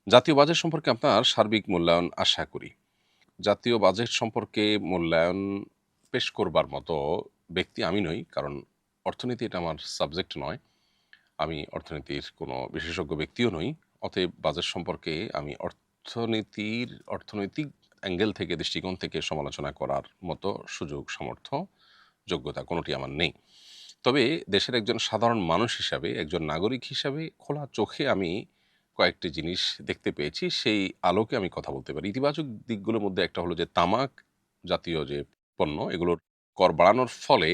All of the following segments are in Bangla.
জাতীয় বাজেট সম্পর্কে আপনার সার্বিক মূল্যায়ন আশা করি। জাতীয় বাজেট সম্পর্কে মূল্যায়ন পেশ করবার মতো ব্যক্তি আমি নই। কারণ অর্থনীতি এটা আমার সাবজেক্ট নয়। আমি অর্থনীতির কোনো বিশেষজ্ঞ ব্যক্তিও নই। অতএব বাজেট সম্পর্কে আমি অর্থনৈতিক অ্যাঙ্গেল থেকে, দৃষ্টিকোণ থেকে সমালোচনা করার মতো সুযোগ, সামর্থ্য, যোগ্যতা কোনোটি আমার নেই। তবে দেশের একজন সাধারণ মানুষ হিসাবে, একজন নাগরিক হিসাবে খোলা চোখে আমি কয়েকটি জিনিস দেখতে পেয়েছি। সেই আলোকে আমি কথা বলতে পারি। ইতিবাচক দিকগুলোর মধ্যে একটা হলো যে তামাক জাতীয় যে পণ্য, এগুলোর কর বাড়ানোর ফলে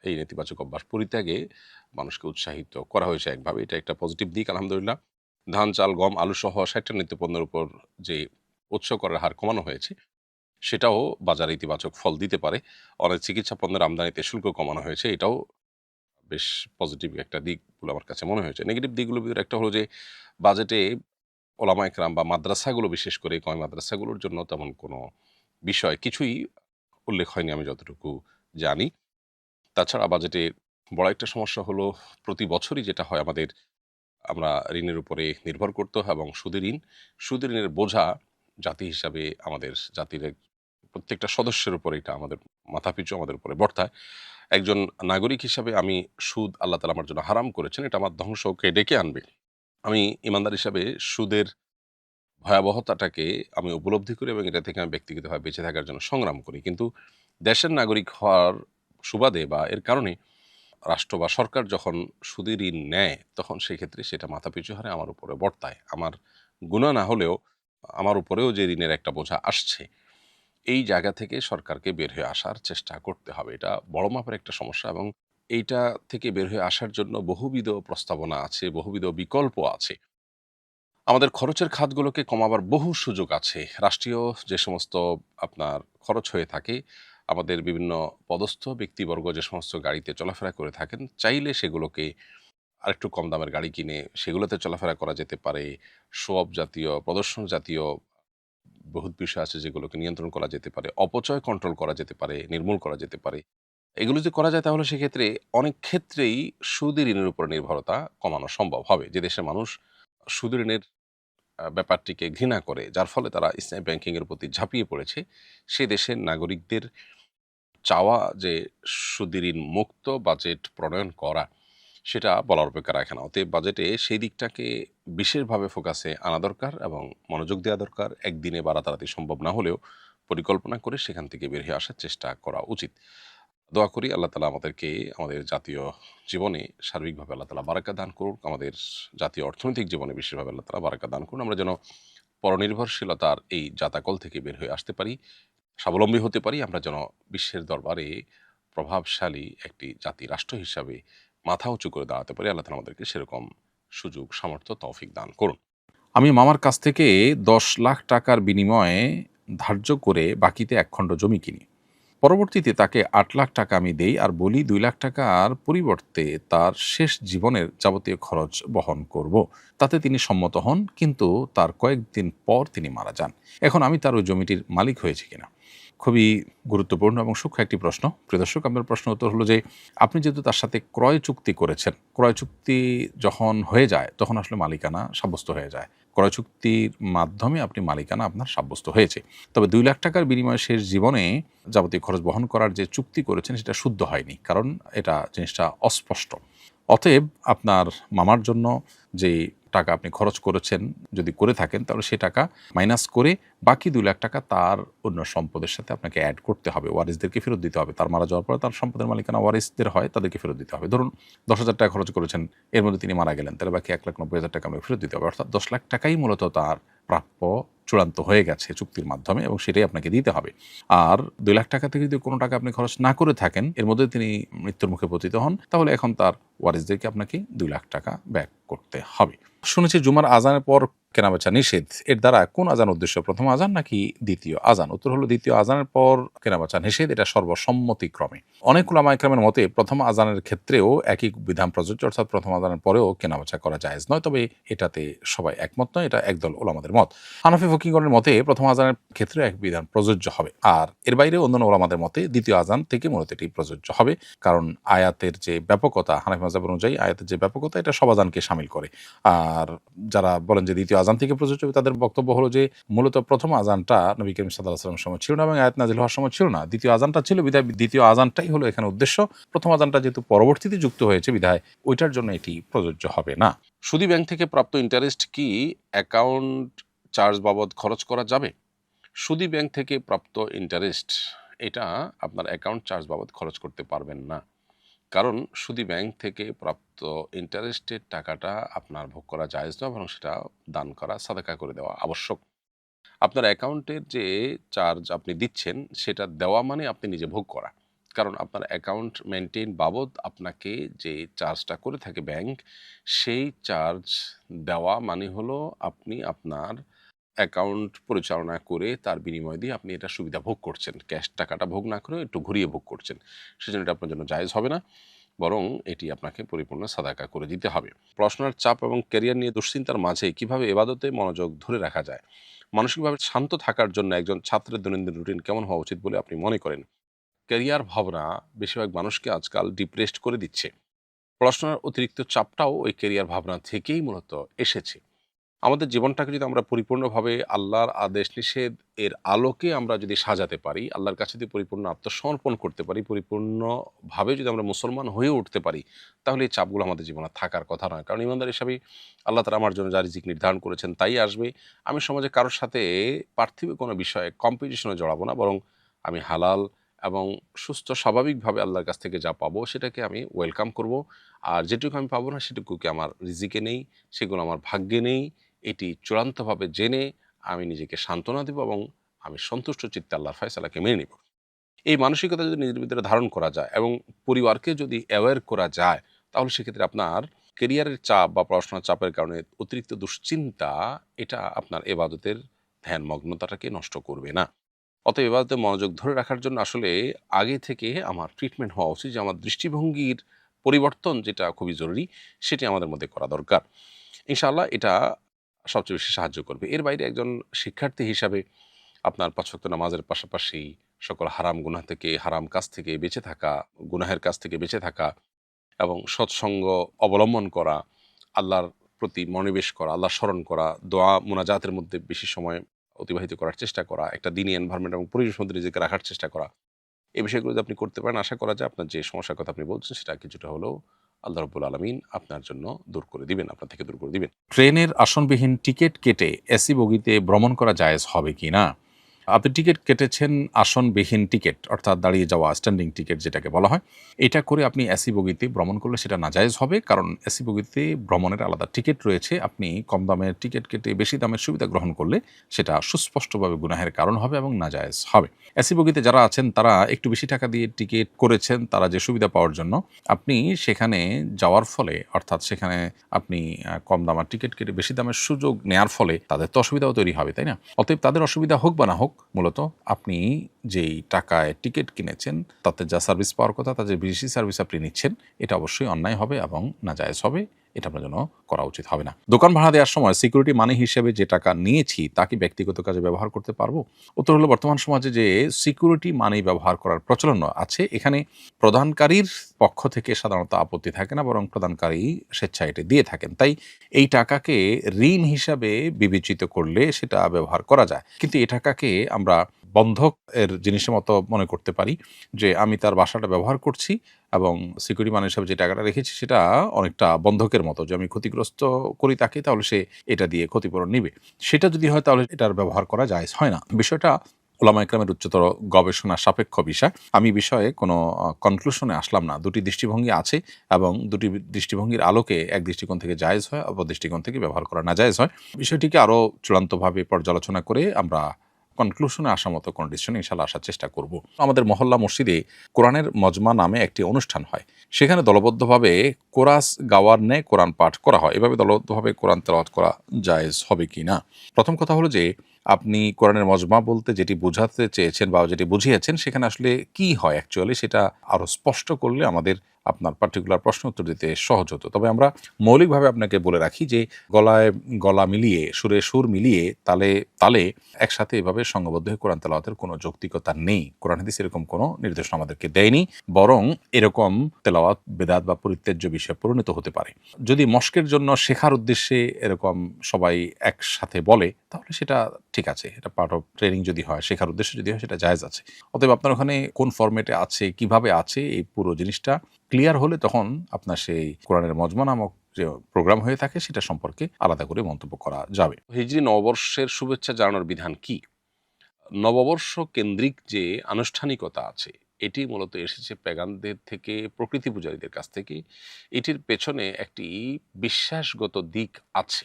এই নেতিবাচক অভ্যাস পরিত্যাগে মানুষকে উৎসাহিত করা হয়েছে একভাবে। এটা একটা পজিটিভ দিক আলহামদুলিল্লাহ। ধান, চাল, গম, আলুসহ ৬০ টা নিত্যপণ্যের উপর যে উৎস করের হার কমানো হয়েছে, সেটাও বাজারে ইতিবাচক ফল দিতে পারে। অনেক চিকিৎসা পণ্যের আমদানিতে শুল্ক কমানো হয়েছে। এটাও বেশ পজিটিভ একটা দিক বলে আমার কাছে মনে হয়েছে। নেগেটিভ দিকগুলোর ভিতরে একটা হলো যে বাজেটে ওলামা একরাম বা মাদ্রাসাগুলো, বিশেষ করে কওমি মাদ্রাসাগুলোর জন্য তেমন কোনো বিষয় কিছুই উল্লেখ হয়নি আমি যতটুকু জানি। তাছাড়া বাজেটে বড় একটা সমস্যা হলো প্রতি বছরই যেটা হয় আমরা ঋণের উপরে নির্ভর করতে হয় এবং সুদের ঋণ। সুদের ঋণের বোঝা জাতি হিসাবে আমাদের জাতির প্রত্যেকটা সদস্যের উপরে এটা আমাদের মাথাপিছু আমাদের উপরে বর্তায়। একজন নাগরিক হিসাবে আমি সুদ আল্লাহ তাআলা আমার জন্য হারাম করেছেন। এটা আমার ধ্বংসকে ডেকে আনবে। আমি ঈমানদার হিসাবে সুদের ভয়াবহতাটাকে আমি উপলব্ধি করি এবং এটা থেকে আমি ব্যক্তিগতভাবে বেঁচে থাকার জন্য সংগ্রাম করি। কিন্তু দেশের নাগরিক হওয়ার সুবাদে বা এর কারণে রাষ্ট্র বা সরকার যখন সুদী ঋণ নেয়, তখন সেক্ষেত্রে সেটা মাথাপিছু হারে আমার উপরে বর্তায়। আমার গুনাহ না হলেও আমার উপরেও যে ঋণের একটা বোঝা আসছে, এই জায়গা থেকে সরকারকে বের হয়ে আসার চেষ্টা করতে হবে। এটা বড় মাপের একটা সমস্যা এবং এইটা থেকে বের হয়ে আসার জন্য বহুবিধ প্রস্তাবনা আছে, বহুবিধ বিকল্প আছে। আমাদের খরচের খাতগুলোকে কমাবার বহু সুযোগ আছে। রাষ্ট্রীয় যে সমস্ত আপনার খরচ হয়ে থাকে, আমাদের বিভিন্ন পদস্থ ব্যক্তিবর্গ যে সমস্ত গাড়িতে চলাফেরা করে থাকেন, চাইলে সেগুলোকে আরেকটু কম দামের গাড়ি কিনে সেগুলোতে চলাফেরা করা যেতে পারে। শো অফ জাতীয়, প্রদর্শন জাতীয় বহুত বিষয় আছে যেগুলোকে নিয়ন্ত্রণ করা যেতে পারে। অপচয় কন্ট্রোল করা যেতে পারে, নির্মূল করা যেতে পারে। এগুলো যদি করা যায় তাহলে সেক্ষেত্রে অনেক ক্ষেত্রেই সুদী ঋণের উপর নির্ভরতা কমানো সম্ভব হবে। যে দেশের মানুষ সুদী ঋণের ব্যাপারটিকে ঘৃণা করে, যার ফলে তারা ইসলামী ব্যাংকিং এর প্রতি ঝাঁপিয়ে পড়েছে, সে দেশের নাগরিকদের চাওয়া যে সুদী ঋণ মুক্ত বাজেট প্রণয়ন করা, সেটা বলার অপেক্ষা রাখে না। অতএব বাজেটে সেই দিকটাকে বিশেষভাবে ফোকাসে আনা দরকার এবং মনোযোগ দেওয়া দরকার। একদিনে বা রাতারাতি সম্ভব না হলেও পরিকল্পনা করে সেখান থেকে বের হয়ে আসার চেষ্টা করা উচিত। দোয়া করি আল্লাহ তাআলা আমাদেরকে আমাদের জাতীয় জীবনে সার্বিকভাবে আল্লাহ তাআলা বারাকা দান করুক। আমাদের জাতীয় অর্থনৈতিক জীবনে বিশেষভাবে আল্লাহ তাআলা বারাকা দান করুন। আমরা যেন পরনির্ভরশীলতার এই জাতাকল থেকে বের হয়ে আসতে পারি, স্বাবলম্বী হতে পারি। আমরা যেন বিশ্বের দরবারে প্রভাবশালী একটি জাতি, রাষ্ট্র হিসাবে মাথা উঁচু করে দাঁড়াতে পারি। আল্লাহ তাআলা আমাদেরকে সেরকম সুযোগ, সামর্থ্য, তৌফিক দান করুন। আমি মামার কাছ থেকে ১০ লাখ টাকার বিনিময়ে ধার্য করে বাকিতে ১ খণ্ড জমি কিনি। পরবর্তীতে তাকে ৮ লাখ টাকা আমি দেই আর বলি ২ লাখ টাকার পরিবর্তে তার শেষ জীবনের যাবতীয় খরচ বহন করব। তাতে তিনি সম্মত হন, কিন্তু তার কয়েকদিন পর তিনি মারা যান। এখন আমি তার ওই জমিটির মালিক হয়েছি কিনা? খুবই গুরুত্বপূর্ণ এবং সূক্ষ্ম একটি প্রশ্ন। প্রিয় দর্শক, আপনার প্রশ্ন উত্তর হলো যে আপনি যেহেতু তার সাথে ক্রয় চুক্তি করেছেন, ক্রয় চুক্তি যখন হয়ে যায় তখন আসলে মালিকানা সাব্যস্ত হয়ে যায়। ক্রয় চুক্তির মাধ্যমে আপনি মালিকানা আপনার সাব্যস্ত হয়েছে। তবে ২ লাখ টাকার বিনিময়ে শেষ জীবনে যাবতীয় খরচ বহন করার যে চুক্তি করেছেন সেটা শুদ্ধ হয়নি। কারণ এটা জিনিসটা অস্পষ্ট। অতএব আপনার মামার জন্য যে টাকা আপনি খরচ করেছেন, যদি করে থাকেন তাহলে সে টাকা মাইনাস করে বাকি ২ লাখ টাকা তার অন্য সম্পদের সাথে আপনাকে এড করতে হবে। ওয়ারিসদেরকে ফেরত দিতে হবে। তার মারা যাওয়ার পরে তার সম্পদের মালিকানা ওয়ারিসদের হয়, তাদেরকে ফেরত দিতে হবে। ধরুন ১০,০০০ টাকা খরচ করেছেন, এর মধ্যে তিনি মারা গেলেন, তাহলে বাকি ১,৯০,০০০ টাকা আপনাকে ফেরত দিতে হবে। অর্থাৎ ১০ লাখ টাকাই মূলত তার প্রাপ্য চূড়ান্ত হয়ে গেছে চুক্তির মাধ্যমে এবং সেটাই আপনাকে দিতে হবে। আর ২ লাখ টাকা থেকে যদি কোনো টাকা আপনি খরচ না করে থাকেন, এর মধ্যে তিনি মৃত্যুর মুখে পতিত হন, তাহলে এখন তার ওয়ারিসদেরকে আপনাকে ২ লাখ টাকা ব্যাক করতে হবে। শুনেছি জুমার আজানের পর কেনাবেচা নিষেধ। এর দ্বারা কোন আজান উদ্দেশ্য, প্রথম আজান নাকি দ্বিতীয় আজান? উত্তর হলো দ্বিতীয় আজানের পর কেনাবেচা নিষেধ, এটা সর্বসম্মতিক্রমে। অনেক উলামা ইকরামের মতে প্রথম আজানের ক্ষেত্রেও একই বিধান প্রযোজ্য, অর্থাৎ প্রথম আজানের পরেও কেনাবেচা করা জায়েজ নয়। তবে এটাতে সবাই একমত নয়, এটা একদল উলামাদের মত। হানাফি ফকিহগণের মতে প্রথম আজানের ক্ষেত্রে এক বিধান প্রযোজ্য হবে, আর এর বাইরে অন্যান্য উলামাদের মতে দ্বিতীয় আজান থেকে মূলত এটি প্রযোজ্য হবে। কারণ আয়াতের যে ব্যাপকতা, হানাফি মাযহাব অনুযায়ী আয়াতের যে ব্যাপকতা, এটা সব আজানকে শামিল করে। আর যারা বলেন যে দ্বিতীয় আজান থেকে প্রযোজ্য। তাদের বক্তব্য হলো যে মূলত প্রথম আজানটা নবী করিম সাল্লাল্লাহু আলাইহি ওয়াসাল্লামের সময় ছিল না এবং আয়াত নাযিল হওয়ার সময় ছিল না। দ্বিতীয় আজানটা ছিল বিধায় দ্বিতীয় আজানটাই হলো এখানে উদ্দেশ্য। প্রথম আজানটা যেহেতু পরবর্তীতে যুক্ত হয়েছে বিধায় ওইটার জন্য এটি প্রযোজ্য হবে না। সুদী ব্যাংক থেকে প্রাপ্ত ইন্টারেস্ট কি অ্যাকাউন্ট চার্জ বাবদ খরচ করা যাবে? সুদী ব্যাংক থেকে প্রাপ্ত ইন্টারেস্ট এটা আপনার অ্যাকাউন্ট চার্জ বাবদ খরচ করতে পারবেন না, কারণ সুদী ব্যাংক থেকে প্রাপ্ত ইন্টারেস্টের টাকাটা আপনার ভোগ করা জায়েজ নয়, বরং সেটা দান করা, সাদাকা করে দেওয়া আবশ্যক। আপনার অ্যাকাউন্টের যে চার্জ আপনি দিচ্ছেন সেটা দেওয়া মানে আপনি নিজে ভোগ করা, কারণ আপনার অ্যাকাউন্ট মেনটেন বাবদ আপনাকে যে চার্জটা করে থাকে ব্যাংক, সেই চার্জ দেওয়া মানে হলো আপনি আপনার অ্যাকাউন্ট পরিচালনা করে তার বিনিময় দিয়ে আপনি এটা সুবিধা ভোগ করছেন, ক্যাশ টাকাটা ভোগ না করে একটু ঘুরিয়ে ভোগ করছেন। সেজন্য এটা আপনার জন্য জায়েজ হবে না, বরং এটি আপনাকে পরিপূর্ণ সাদাকা করে দিতে হবে। পড়াশোনার চাপ এবং ক্যারিয়ার নিয়ে দুশ্চিন্তার মাঝে কিভাবে ইবাদতে মনোযোগ ধরে রাখা যায়? মানসিকভাবে শান্ত থাকার জন্য একজন ছাত্রের দৈনন্দিন রুটিন কেমন হওয়া উচিত বলে আপনি মনে করেন? ক্যারিয়ার ভাবনা বেশিরভাগ মানুষকে আজকাল ডিপ্রেসড করে দিচ্ছে। পড়াশোনার অতিরিক্ত চাপটাও ওই ক্যারিয়ার ভাবনা থেকেই মূলত এসেছে। আমাদের জীবনটাকে যদি আমরা পরিপূর্ণভাবে আল্লাহর আদেশ নিষেধ এর আলোকে আমরা যদি সাজাতে পারি, আল্লাহর কাছে যদি পরিপূর্ণ আত্মসমর্পণ করতে পারি, পরিপূর্ণভাবে যদি আমরা মুসলমান হয়ে উঠতে পারি, তাহলে এই চাপগুলো আমাদের জীবনে থাকার কথা নয়। কারণ ইমানদার হিসাবে আল্লাহ তাআলা আমার জন্য যা রিজিক নির্ধারণ করেছেন তাই আসবে। আমি সমাজে কারোর সাথে পার্থিব কোনো বিষয়ে কম্পিটিশনে জড়াবো না, বরং আমি হালাল এবং সুস্থ স্বাভাবিকভাবে আল্লাহর কাছ থেকে যা পাবো সেটাকে আমি ওয়েলকাম করব। আর যেটুকু আমি পাবো না সেটুকুকে আমার রিজিকে নেই, সেগুলো আমার ভাগ্যে নেই, এটি চূড়ান্তভাবে জেনে আমি নিজেকে সান্ত্বনা দেব এবং আমি সন্তুষ্ট চিত্তে আল্লাহর ফয়সালাকে মেনে নিব। এই মানসিকতা যদি নিজের ভিতরে ধারণ করা যায় এবং পরিবারকে যদি অ্যাওয়্যার করা যায়, তাহলে সেক্ষেত্রে আপনার কেরিয়ারের চাপ বা পড়াশোনার চাপের কারণে অতিরিক্ত দুশ্চিন্তা এটা আপনার এবাদতের ধ্যানমগ্নতাটাকে নষ্ট করবে না। অতএব এবাদতে মনোযোগ ধরে রাখার জন্য আসলে আগে থেকে আমার ট্রিটমেন্ট হওয়া উচিত যে আমার দৃষ্টিভঙ্গির পরিবর্তন যেটা খুবই জরুরি, সেটি আমাদের মধ্যে করা দরকার। ইনশাআল্লাহ এটা সবচেয়ে বেশি সাহায্য করবে। এর বাইরে একজন শিক্ষার্থী হিসাবে আপনার ৫ ওয়াক্ত নামাজের পাশাপাশি সকল হারাম গুনাহ থেকে, হারাম কাজ থেকে বেঁচে থাকা, গুনাহের কাজ থেকে বেঁচে থাকা এবং সৎসঙ্গ অবলম্বন করা, আল্লাহর প্রতি মনোনিবেশ করা, আল্লাহ স্মরণ করা, দোয়া মুনাজাতের মধ্যে বেশি সময় অতিবাহিত করার চেষ্টা করা, একটা দিনী এনভায়রনমেন্ট এবং পরিবেশ মধ্যে নিজেকে রাখার চেষ্টা করা। এই বিষয়গুলো যদি আপনি করতে পারেন, আশা করা যায় আপনার যে সমস্যার কথা আপনি বলছেন সেটা কিছুটা হলেও আল্লাহ রাব্বুল আলামিন আপনার জন্য দূর করে দিবেন, আপনার থেকে দূর করে দিবেন। ট্রেনের আসনবিহীন টিকিট কেটে এসি বগিতে ভ্রমণ করা জায়েজ হবে কি না? আপনি টিকিট কেটেছেন, আসনবিহীন টিকিট অর্থাৎ দাঁড়িয়ে যাওয়া স্ট্যান্ডিং টিকিট যেটাকে বলা হয়, এটা করে আপনি এসি বগিতে ভ্রমণ করলে সেটা নাজায়েজ হবে। কারণ এসি বগিতে ভ্রমণের আলাদা টিকিট রয়েছে। আপনি কম দামের টিকিট কেটে বেশি দামের সুবিধা গ্রহণ করলে সেটা সুস্পষ্টভাবে গুনাহের কারণ হবে এবং নাজায়েজ হবে। এসি বগিতে যারা আছেন তারা একটু বেশি টাকা দিয়ে টিকিট করেছেন তারা যে সুবিধা পাওয়ার জন্য, আপনি সেখানে যাওয়ার ফলে অর্থাৎ সেখানে আপনি কম দামের টিকিট কেটে বেশি দামের সুযোগ নেয়ার ফলে তাদের তো অসুবিধাও তৈরি হবে, তাই না? অতএব তাদের অসুবিধা হোক বা না হোক, মূলত আপনি যেই টাকায় টিকিট কিনেছেন তাতে যা সার্ভিস পাওয়ার কথা তার যে বেশি সার্ভিস আপনি নিচ্ছেন, এটা অবশ্যই অন্যায় হবে এবং নাজায়েজ হবে। এটা আপনার জন্য করা উচিত হবে না। দোকান ভাড়া দেওয়ার সময় সিকিউরিটি মানি হিসেবে যে টাকা নিয়েছি তা কি ব্যক্তিগত কাজে ব্যবহার করতে পারবো? উত্তর হলো, বর্তমান সমাজে যে সিকিউরিটি মানি ব্যবহার করার প্রচলন আছে, এখানে প্রদানকারীর পক্ষ থেকে সাধারণত আপত্তি থাকে না, বরং প্রদানকারী স্বেচ্ছায় এটি দিয়ে থাকেন। তাই এই টাকাকে ঋণ হিসাবে বিবেচিত করলে সেটা ব্যবহার করা যায়। কিন্তু এই টাকাকে আমরা বন্ধক এর জিনিসের মতো মনে করতে পারি যে আমি তার বাসাটা ব্যবহার করছি এবং সিকিউরিটি মানি হিসাবে যে টাকাটা রেখেছি সেটা অনেকটা বন্ধকের মতো, যে আমি ক্ষতিগ্রস্ত করি তাকে তাহলে সে এটা দিয়ে ক্ষতিপূরণ নিবে। সেটা যদি হয় তাহলে এটার ব্যবহার করা জায়েজ হয় না। বিষয়টা উলামা ইকরামের উচ্চতর গবেষণা সাপেক্ষ বিষয়। আমি বিষয়ে কোনো কনক্লুশনে আসলাম না। দুটি দৃষ্টিভঙ্গি আছে এবং দুটি দৃষ্টিভঙ্গির আলোকে এক দৃষ্টিকোণ থেকে জায়েজ হয়, অপর দৃষ্টিকোণ থেকে ব্যবহার করা নাজায়েজ হয়। বিষয়টিকে আরও চূড়ান্তভাবে পর্যালোচনা করে আমরা কনক্লুশনে আসার মতো কোনো ডিসিশনে ইনশাআল্লাহ আসার চেষ্টা করব। আমাদের মহল্লা মসজিদে কোরআনের মজমা নামে একটি অনুষ্ঠান হয়। সেখানে দলবদ্ধভাবে কোরাস গাওয়ার ন্যায় কোরআন পাঠ করা হয়। এভাবে দলবদ্ধভাবে কোরআন তেলাওয়াত করা জায়েজ হবে কি না? প্রথম কথা হলো যে আপনি কোরআনের মজমা বলতে যেটি বোঝাতে চেয়েছেন বা যেটি বুঝিয়েছেন সেখানে আসলে কি হয় অ্যাকচুয়ালি সেটা আরও স্পষ্ট করলে আমাদের আপনার পার্টিকুলার প্রশ্ন উত্তর দিতে সহজ হতো। তবে আমরা মৌলিকভাবে আপনাকে বলে রাখি যে গলায় গলা মিলিয়ে সুরে সুর মিলিয়ে তালে তালে একসাথে এভাবে সংঘবদ্ধ হয়ে কোরআন তেলাওয়াতের কোনো যৌক্তিকতা নেই। কোরআন হাদিস এরকম কোনো নির্দেশনা আমাদেরকে দেয়নি, বরং এরকম তেলাওয়াত বেদাত বা পরিত্যাজ্য বিষয়ে পরিণত হতে পারে। যদি মস্কের জন্য শেখার উদ্দেশ্যে এরকম সবাই একসাথে বলে তাহলে সেটা ঠিক আছে, এটা পার্ট অফ ট্রেনিং যদি হয়, শেখার উদ্দেশ্যে যদি হয় সেটা জায়েজ আছে। অতএব আপনার ওখানে কোন ফরম্যাটে আছে, কিভাবে আছে, এই পুরো জিনিসটা ক্লিয়ার হলে তখন আপনার সেই কোরআনের মজমা নামক যে প্রোগ্রাম হয়ে থাকে সেটা সম্পর্কে আলাদা করে মন্তব্য করা যাবে। হিজরি নববর্ষের শুভেচ্ছা জানানোর বিধান কি? নববর্ষ কেন্দ্রিক যে আনুষ্ঠানিকতা আছে এটি মূলত এসেছে পেগানদের থেকে, প্রকৃতি পূজারীদের কাছ থেকে। এটির পেছনে একটি বিশ্বাসগত দিক আছে।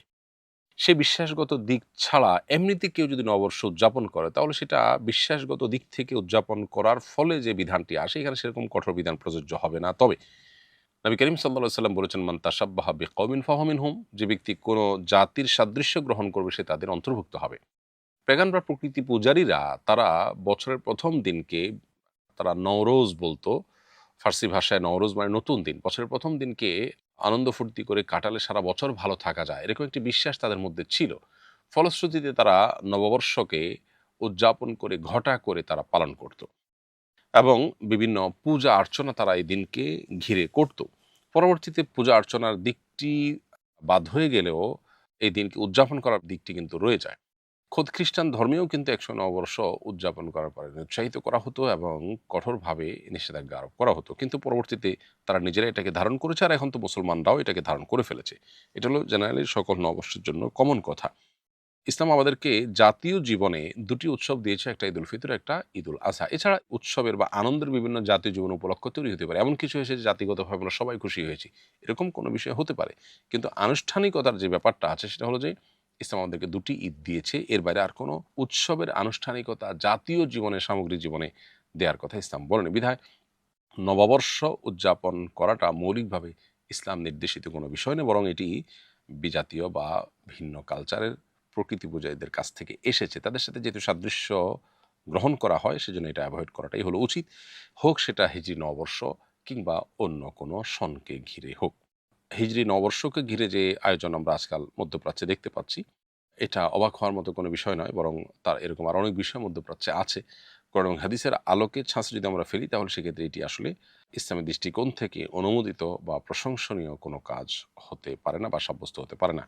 সেই বিশ্বাসগত দিক ছাড়া এমনিতে কেউ যদি নববর্ষ উদযাপন করে তাহলে সেটা বিশ্বাসগত দিক থেকে উদযাপন করার ফলে যে বিধানটি আসে এখানে সেরকম কঠোর বিধান প্রযোজ্য হবে না। তবে নবী করিম সাল্লাল্লাহু সাল্লাম বলেছেন, মান তাশাব্বাহা বিকওমিন ফাহুয়া মিনহুম, যে ব্যক্তি কোনো জাতির সাদৃশ্য গ্রহণ করবে সে তাদের অন্তর্ভুক্ত হবে। পেগান বা প্রকৃতি পূজারীরা তারা বছরের প্রথম দিনকে তারা নওরোজ বলতো। ফার্সি ভাষায় নওরোজ মানে নতুন দিন। বছরের প্রথম দিনকে আনন্দ ফুর্তি করে কাটালে সারা বছর ভালো থাকা যায়, এরকম একটি বিশ্বাস তাদের মধ্যে ছিল। ফলশ্রুতিতে তারা নববর্ষকে উদযাপন করে ঘটা করে তারা পালন করত এবং বিভিন্ন পূজা অর্চনা তারা এই দিনকে ঘিরে করত। পরবর্তীতে পূজা অর্চনার দিকটি বাদ হয়ে গেলেও এই দিনকে উদযাপন করার দিকটি কিন্তু রয়ে যায়। খোদ খ্রিস্টান ধর্মেও কিন্তু একসময় নববর্ষ উদযাপন করার পরে উৎসাহিত করা হতো এবং কঠোরভাবে নিষেধাজ্ঞা আরোপ করা হতো, কিন্তু পরবর্তীতে তারা নিজেরা এটাকে ধারণ করেছে আর এখন তো মুসলমানরাও এটাকে ধারণ করে ফেলেছে। এটা হলো জেনারেলি সকল নববর্ষের জন্য কমন কথা। ইসলাম আমাদেরকে জাতীয় জীবনে দুটি উৎসব দিয়েছে, একটা ঈদুল ফিতর, একটা ঈদুল আজহা। এছাড়া উৎসবের বা আনন্দের বিভিন্ন জাতীয় জীবন উপলক্ষ তৈরি হতে পারে। এমন কিছু হয়েছে যে জাতিগতভাবে আমরা সবাই খুশি হয়েছি, এরকম কোনো বিষয় হতে পারে। কিন্তু আনুষ্ঠানিকতার যে ব্যাপারটা আছে সেটা হলো যে ইসলাম আমাদেরকে দুটি ঈদ দিয়েছে, এর বাইরে আর কোনো উৎসবের আনুষ্ঠানিকতা জাতীয় জীবনে, সামগ্রিক জীবনে দেওয়ার কথা ইসলাম বলেনি। বিধায় নববর্ষ উদযাপন করাটা মৌলিকভাবে ইসলাম নির্দেশিত কোনো বিষয় নয়, বরং এটি বিজাতীয় বা ভিন্ন কালচারের প্রকৃতি পূজারীদের কাছ থেকে এসেছে। তাদের সাথে যেহেতু সাদৃশ্য গ্রহণ করা হয় সেজন্য এটা অ্যাভয়েড করাটাই হলো উচিত, হোক সেটা হিজরি নববর্ষ কিংবা অন্য কোনো সনকে ঘিরে হোক। হিজরি নববর্ষকে ঘিরে যে আয়োজন আমরা আজকাল মধ্যপ্রাচ্যে দেখতে পাচ্ছি, এটা অবাক হওয়ার মতো কোনো বিষয় নয়, বরং তার এরকম আরও অনেক বিষয় মধ্যপ্রাচ্যে আছে। কোরআন এবং হাদিসের আলোকে ছাঁচে যদি আমরা ফেলি তাহলে সেক্ষেত্রে এটি আসলে ইসলামের দৃষ্টিকোণ থেকে অনুমোদিত বা প্রশংসনীয় কোনো কাজ হতে পারে না বা সাব্যস্ত হতে পারে না।